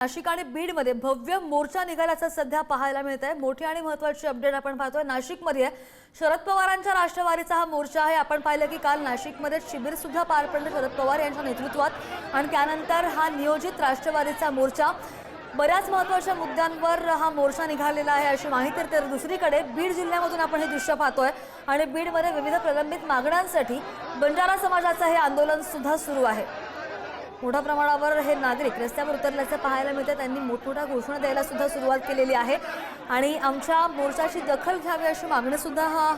नाशिक आणि बीडमध्ये भव्य मोर्चा निघाल्याचं सध्या पाहायला मिळत आहे। मोठी आणि महत्त्वाची अपडेट आपण पाहतोय। नाशिकमध्ये शरद पवारांच्या राष्ट्रवादीचा हा मोर्चा आहे। आपण पाहिलं की काल नाशिकमध्ये शिबिर सुद्धा पार पडलं शरद पवार यांच्या नेतृत्वात आणि त्यानंतर हा नियोजित राष्ट्रवादीचा मोर्चा बऱ्याच महत्त्वाच्या मुद्द्यांवर हा मोर्चा निघालेला आहे अशी माहिती। तर दुसरीकडे बीड जिल्ह्यामधून आपण हे दृश्य पाहतोय आणि बीडमध्ये विविध प्रलंबित मागण्यांसाठी बंजारा समाजाचं हे आंदोलन सुद्धा सुरू आहे। मोठ्या प्रमाणावर हे नागरिक रस्त्यावर उतरल्याचं पाहायला मिळतं। त्यांनी मोठमोठ्या घोषणा द्यायला सुद्धा सुरुवात केलेली आहे आणि आमच्या मोर्चाची दखल घ्यावी अशी मागणी सुद्धा हा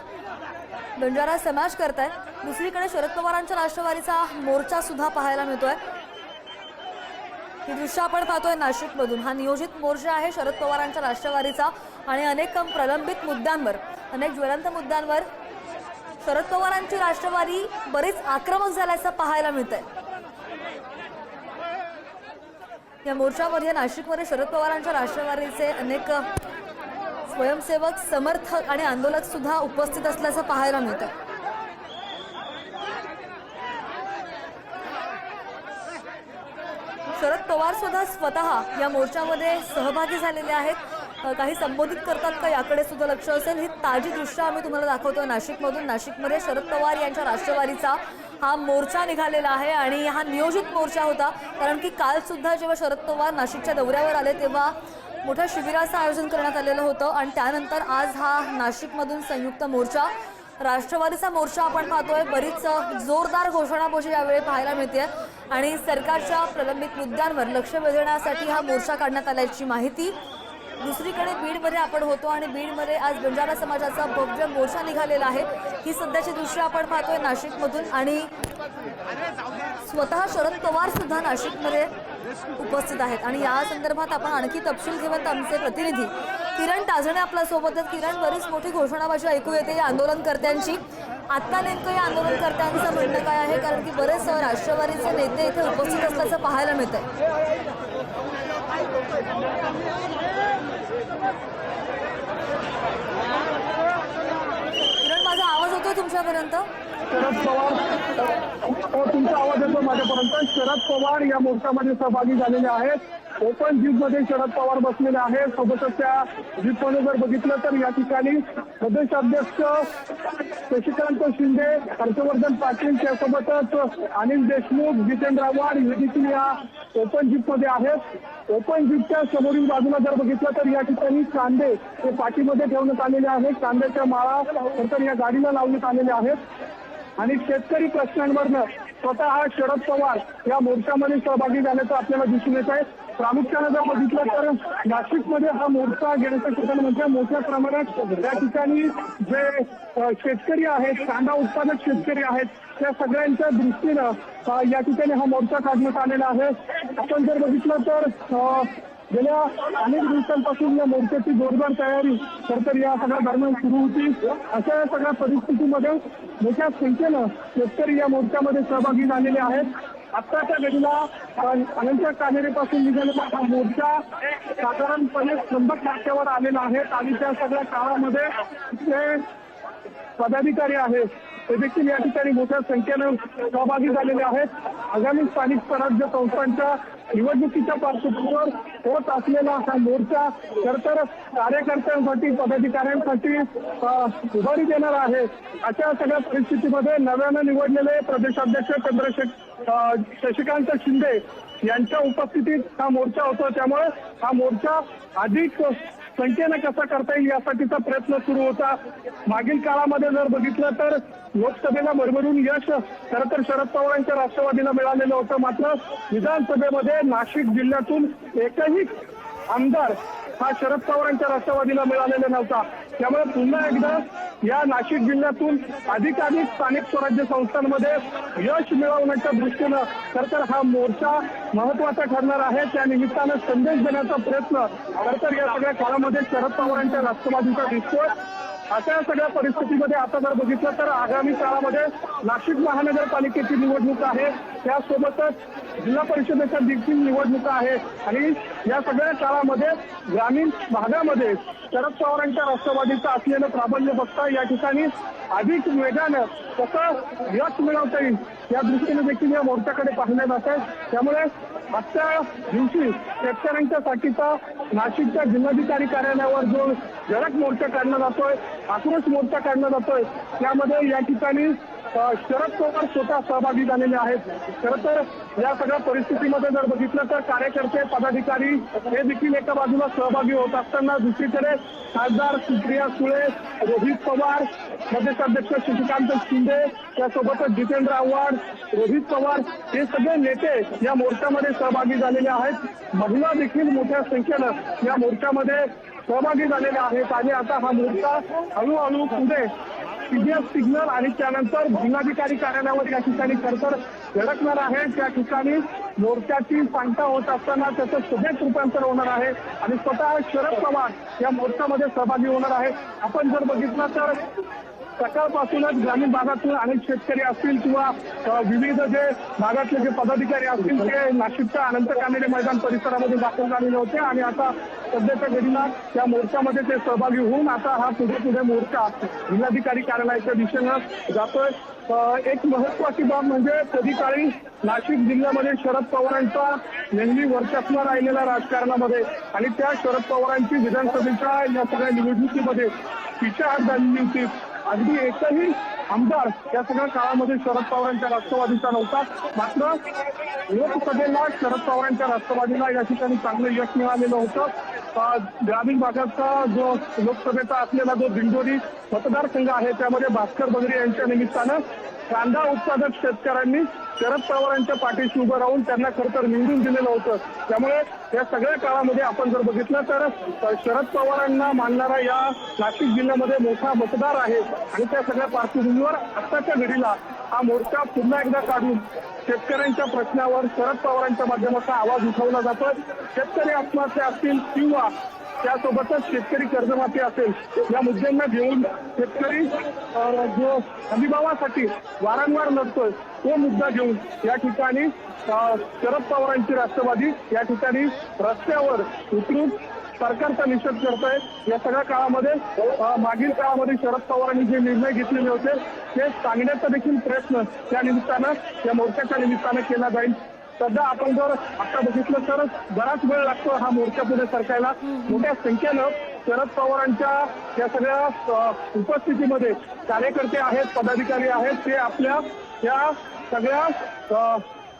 बंजारा समाज करताय। दुसरीकडे शरद पवारांच्या राष्ट्रवादीचा मोर्चा सुद्धा पाहायला मिळतोय। हे दृश्य आपण पाहतोय नाशिकमधून। हा नियोजित मोर्चा आहे शरद पवारांच्या राष्ट्रवादीचा आणि अनेक प्रलंबित मुद्द्यांवर, अनेक ज्वलंत मुद्द्यांवर शरद पवारांची राष्ट्रवादी बरीच आक्रमक झाल्याचं पाहायला मिळतंय। या मोर्चामध्ये नाशिकमध्ये शरद पवारांच्या राष्ट्रवादीचे अनेक स्वयंसेवक, समर्थक आणि आंदोलक सुद्धा उपस्थित असल्याचं पाहायला मिळतं। शरद पवार सुद्धा स्वतः या मोर्चामध्ये सहभागी झालेले आहेत। काही संबोधित करतात का याकडे सुद्धा लक्ष असेल। ही ताजी दृश्य आम्ही तुम्हाला दाखवतोय नाशिकमधून। नाशिकमध्ये शरद पवार यांच्या राष्ट्रवादीचा हा मोर्चा निघालेला आहे आणि हा नियोजित मोर्चा होता, कारण की काल सुद्धा जेव्हा शरद पवार नाशिकच्या दौऱ्यावर आले तेव्हा मोठ्या शिबिराचं आयोजन करण्यात आलेलं होतं आणि त्यानंतर आज हा नाशिकमधून संयुक्त मोर्चा, राष्ट्रवादीचा मोर्चा आपण पाहतोय। बरीच जोरदार घोषणाबाजी यावेळी पाहायला मिळते आणि सरकारच्या प्रलंबित मुद्द्यांवर लक्ष वेधण्यासाठी हा मोर्चा काढण्यात आल्याची माहिती। दुसरीकडे बीडमध्ये आपण होतो आणि बीडमध्ये आज बंजारा समाजाचा भव्य मोर्चा निघालेला आहे। ही सध्याची दृश्य आपण पाहतोय नाशिकमधून आणि स्वतः शरद पवार सुद्धा नाशिकमध्ये उपस्थित आहेत आणि या संदर्भात आपण आणखी तपशील घेऊन आमचे प्रतिनिधी किरण ताजणे आपल्या सोबत आहेत। किरण, बरीच मोठी घोषणाबाजी ऐकू येते या आंदोलनकर्त्यांची। आता नेमकं या आंदोलनकर्त्यांचं म्हणणं काय आहे, कारण की बरेच राष्ट्रवादीचे नेते इथे उपस्थित असल्याचं पाहायला मिळतंय। किरण, माझा आवाज होतोय तुमच्यापर्यंत? शरद पवार, तुमचा आवाज येतो माझ्यापर्यंत। शरद पवार या मोर्चामध्ये सहभागी झालेले आहेत। ओपन जीपमध्ये शरद पवार बसलेले आहेत। सोबतच त्या जीपमध्ये जर बघितलं तर या ठिकाणी प्रदेशाध्यक्ष शशिकांत शिंदे, हर्षवर्धन पाटील, त्यासोबतच अनिल देशमुख, जितेंद्र आव्हाड हे देखील या ओपन जीपमध्ये आहेत। ओपन जीपच्या समोरील बाजूला जर बघितलं तर या ठिकाणी कांदे हे पाठीमध्ये ठेवण्यात आलेले आहेत। कांद्याच्या माळा तर या गाडीला लावण्यात आलेल्या आहेत आणि शेतकरी प्रश्नांवरनं स्वतः शरद पवार या मोर्चामध्ये सहभागी झाल्याचं आपल्याला दिसून येत आहे। प्रामुख्याने जर बघितलं तर नाशिकमध्ये हा मोर्चा घेण्याचं ठिकाण म्हणजे मोठ्या प्रमाणात या ठिकाणी जे शेतकरी आहेत, कांदा उत्पादक शेतकरी आहेत, त्या सगळ्यांच्या दृष्टीनं या ठिकाणी हा मोर्चा काढण्यात आलेला आहे। आपण जर बघितलं तर गेल्या अनेक दिवसांपासून या मोर्चाची जोरदार तयारी तर या सगळ्या दरम्यान सुरू होती। अशा या सगळ्या परिस्थितीमध्ये मोठ्या संख्येनं शेतकरी या मोर्चामध्ये सहभागी झालेले आहेत। आत्ताच्या घडीला अनंत कान्हेरेपासून निघालेला हा मोर्चा साधारणपणे 100 टक्क्यावर आलेला आहे आणि त्या सगळ्या काळामध्ये जे पदाधिकारी आहेत ते देखील या ठिकाणी मोठ्या संख्येनं सहभागी झालेले आहेत। आगामी स्थानिक स्वराज्य संस्थांच्या निवडणुकीच्या पार्श्वभूमीवर होत असलेला हा मोर्चा तर कार्यकर्त्यांसाठी, पदाधिकाऱ्यांसाठी उभारी देणार आहे। अशा सगळ्या परिस्थितीमध्ये नव्यानं निवडलेले प्रदेशाध्यक्ष शशिकांत शिंदे यांच्या उपस्थितीत हा मोर्चा होतो, त्यामुळे हा मोर्चा अधिक संख्येनं कसा करता येईल यासाठीचा प्रयत्न सुरू होता। मागील काळामध्ये जर बघितलं तर लोकसभेला भरभरून यश खरं तर शरद पवारांच्या राष्ट्रवादीला मिळालेलं होतं, मात्र विधानसभेमध्ये नाशिक जिल्ह्यातून एकही आमदार हा शरद पवारांच्या राष्ट्रवादीला मिळालेला नव्हता। त्यामुळे पुन्हा एकदा या नाशिक जिल्ह्यातून अधिकाधिक स्थानिक स्वराज्य संस्थांमध्ये यश मिळवण्याच्या दृष्टीनं खरं तर हा मोर्चा महत्वाचा ठरणार आहे। त्या निमित्तानं संदेश देण्याचा प्रयत्न खरं तर या सगळ्या काळामध्ये शरद पवारांच्या राष्ट्रवादीचा दिसतोय। अशा सगळ्या परिस्थितीमध्ये आता जर बघितलं तर आगामी काळामध्ये नाशिक महानगरपालिकेची निवडणूक आहे, त्यासोबतच जिल्हा परिषदेच्या देखील निवडणुका आहेत आणि या सगळ्या काळामध्ये ग्रामीण भागामध्ये शरद पवारांच्या राष्ट्रवादीचं असलेलं प्राबल्य बघता या ठिकाणी अधिक वेगानं कसं यश मिळवता येईल या दृष्टीने देखील या मोर्चाकडे पाहिलं जात आहे। त्यामुळे आजच्या दिवशी शेतकऱ्यांच्या साठीचा नाशिकच्या जिल्हाधिकारी कार्यालयावर जो धडक मोर्चा काढला जातोय, आक्रोश मोर्चा काढला जातोय, त्यामध्ये या ठिकाणी शरद पवार स्वतः सहभागी झालेले आहेत. खरं तर या सगळ्या परिस्थितीमध्ये जर बघितलं तर कार्यकर्ते पदाधिकारी हे देखील एका बाजूला सहभागी होत असताना दुसरीकडे खासदार सुप्रिया सुळे, रोहित पवार, प्रदेशाध्यक्ष शशिकांत शिंदे, त्यासोबतच जितेंद्र आव्हाड, रोहित पवार हे सगळे नेते या मोर्चामध्ये सहभागी झालेले आहेत. महिला देखील मोठ्या संख्येनं या मोर्चामध्ये सहभागी झालेल्या आहेत आणि आता हा मोर्चा हळूहळू पुढे सीबीएस सिग्नल आणि त्यानंतर जिल्हाधिकारी कार्यालयावर या ठिकाणी खरतर धडकणार आहे. त्या ठिकाणी मोर्चाची सांगता होत असताना त्याचं सभेत रूपांतर होणार आहे आणि स्वतः शरद पवार या मोर्चामध्ये सहभागी होणार आहे. आपण जर बघितलं तर सकाळपासूनच ग्रामीण भागातून अनेक शेतकरी असतील किंवा विविध जे भागातले जे पदाधिकारी असतील ते नाशिकच्या अनंत कानडे मैदान परिसरामध्ये दाखल झालेले होते आणि आता सध्याच्या घडीला या मोर्चामध्ये ते सहभागी होऊन आता हा पुढे मोर्चा जिल्हाधिकारी कार्यालयाच्या दिशेनं जातोय. एक महत्वाची बाब म्हणजे कधी काळी नाशिक जिल्ह्यामध्ये शरद पवारांचा नेहमी वर्चस्व राहिलेला राजकारणामध्ये आणि त्या शरद पवारांची विधानसभेच्या या सगळ्या निवडणुकीमध्ये पिछाहाट झालेली होती. अगदी एकही आमदार या सगळ्या काळामध्ये शरद पवारांच्या राष्ट्रवादीचा नव्हता. मात्र लोकसभेला शरद पवारांच्या राष्ट्रवादीला या ठिकाणी चांगलं यश मिळालेलं होतं. ग्रामीण भागाचा जो लोकसभेचा असलेला जो दिंडोरी मतदारसंघ आहे त्यामध्ये भास्कर बगरे यांच्या निमित्तानं कांदा उत्पादक शेतकऱ्यांनी शरद पवारांच्या पाठीशी उभं राहून त्यांना खरं तर निवडून दिलेलं होतं. त्यामुळे या सगळ्या काळामध्ये आपण जर बघितलं तर शरद पवारांना मानणारा या नाशिक जिल्ह्यामध्ये मोठा मतदार आहे आणि त्या सगळ्या पार्श्वभूमीवर आत्ताच्या घडीला हा मोर्चा पुन्हा एकदा काढून शेतकऱ्यांच्या प्रश्नावर शरद पवारांच्या माध्यमातून आवाज उठवला जातोय. शेतकरी आत्महत्या असतील किंवा त्यासोबतच शेतकरी कर्जमाफी असेल या मुद्द्यांना घेऊन शेतकरी जो हमीभावासाठी वारंवार लढतोय तो मुद्दा घेऊन या ठिकाणी शरद पवारांची राष्ट्रवादी या ठिकाणी रस्त्यावर उतरून सरकारचा निषेध करतोय. या सगळ्या काळामध्ये मागील काळामध्ये शरद पवारांनी जे निर्णय घेतलेले होते ते सांगण्याचा देखील प्रयत्न त्या निमित्तानं या मोर्चाच्या निमित्तानं केला जाईल. सध्या आपण जर आता बघितलं तर बराच वेळ लागतो हा मोर्चा पुढे सरकायला. मोठ्या संख्येनं शरद पवारांच्या या सगळ्या उपस्थितीमध्ये कार्यकर्ते आहेत, पदाधिकारी आहेत, ते आपल्या या सगळ्या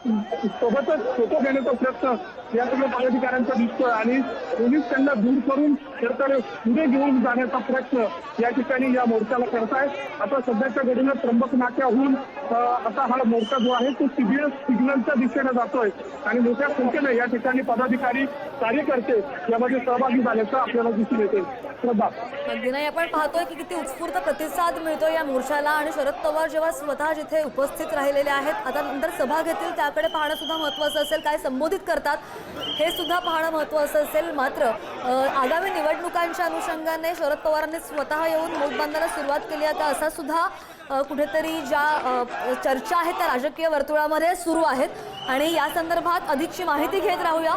सोबतच फोटो घेण्याचा प्रयत्न या सगळ्या पदाधिकाऱ्यांचा दिसतोय आणि पोलीस त्यांना दूर करून सरकार पुढे घेऊन जाण्याचा प्रयत्न या ठिकाणी या मोर्चाला करतायत. आता सध्याच्या घडीला त्र्यंबक नाक्याहून आता हा मोर्चा जो आहे तो सीबीएस सिग्नलच्या दिशेने जातोय आणि मोठ्या संख्येने या ठिकाणी पदाधिकारी कार्यकर्ते यामध्ये सहभागी झाल्याचं आपल्याला दिसून येते. अगदी नाही, आपण पाहतोय की किती उत्स्फूर्त प्रतिसाद मिळतो या मोर्चाला आणि शरद पवार जेव्हा स्वतः जिथे उपस्थित राहिलेले आहेत आता नंतर सभा घेतील त्याकडे पाहणं सुद्धा महत्त्वाचं असेल. काय संबोधित करतात हे सुद्धा पाहणं महत्त्वाचं असेल. मात्र आगामी निवडणुकांच्या अनुषंगाने शरद पवारांनी स्वतः येऊन नोटबंदीला सुरुवात केली आता असा सुद्धा कुठेतरी ज्या चर्चा आहेत त्या राजकीय वर्तुळामध्ये सुरू आहेत आणि या संदर्भात अधिकची माहिती घेत राहूया.